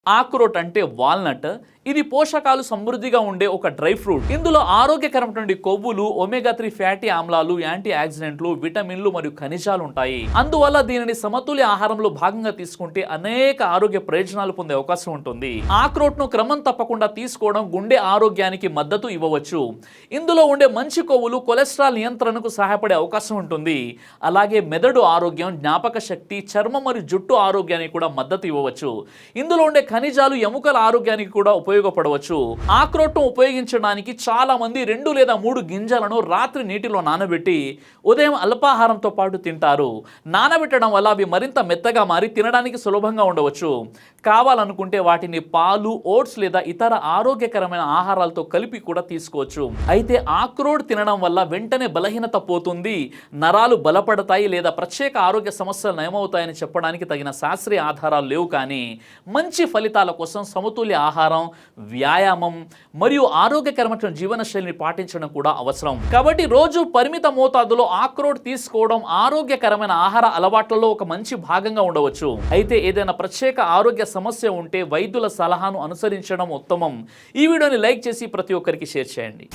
ఆక్రోట్ అంటే వాల్నట్. ఇది పోషకాలు సమృద్ధిగా ఉండే ఒక డ్రై ఫ్రూట్. ఇందులో ఆరోగ్యకరమైనటువంటి కొవ్వులు, ఒమేగా 3 ఫ్యాటీ ఆమ్లాలు, యాంటీ ఆక్సిడెంట్లు, విటమిన్లు మరియు ఖనిజాలు ఉంటాయి. అందువల్ల దీనిని సమతుల్య ఆహారంలో భాగంగా తీసుకుంటే అనేక ఆరోగ్య ప్రయోజనాలు పొందే అవకాశం ఉంటుంది. ఆక్రోట్ ను క్రమం తప్పకుండా తీసుకోవడం గుండె ఆరోగ్యానికి మద్దతు ఇవ్వవచ్చు. ఇందులో ఉండే మంచి కొవ్వులు కొలెస్ట్రాల్ నియంత్రణకు సహాయపడే అవకాశం ఉంటుంది. అలాగే మెదడు ఆరోగ్యం, జ్ఞాపక శక్తి, చర్మం మరియు జుట్టు ఆరోగ్యానికి కూడా మద్దతు ఇవ్వవచ్చు. ఇందులో ఉండే ఖనిజాలు ఎముకల ఆరోగ్యానికి కూడా ఉపయోగపడవచ్చు. ఆక్రోట్ను ఉపయోగించడానికి చాలా మంది 2 లేదా 3 గింజలను రాత్రి నీటిలో నానబెట్టి ఉదయం అల్పాహారంతో పాటు తింటారు. నానబెట్టడం వల్ల అవి మరింత మెత్తగా మారి తినడానికి సులభంగా ఉండవచ్చు. కావాలనుకుంటే వాటిని పాలు, ఓట్స్ లేదా ఇతర ఆరోగ్యకరమైన ఆహారాలతో కలిపి కూడా తీసుకోవచ్చు. అయితే ఆక్రోట్ తినడం వల్ల వెంటనే బలహీనత పోతుంది, నరాలు బలపడతాయి లేదా ప్రత్యేక ఆరోగ్య సమస్యలు నయమవుతాయని చెప్పడానికి తగిన శాస్త్రీయ ఆధారాలు లేవు. కానీ మంచి ఫలితాల కోసం సమతుల్య ఆహారం, వ్యాయామం మరియు ఆరోగ్యకరమైన జీవనశైలిని పాటించడం కూడా అవసరం. కాబట్టి రోజు పరిమిత మోతాదులో ఆక్రోట్ తీసుకోవడం ఆరోగ్యకరమైన ఆహార అలవాట్లలో ఒక మంచి భాగంగా ఉండవచ్చు. అయితే ఏదైనా ప్రత్యేక ఆరోగ్య సమస్య ఉంటే వైద్యుల సలహాను అనుసరించడం ఉత్తమం. ఈ వీడియోని లైక్ చేసి ప్రతి ఒక్కరికి షేర్ చేయండి.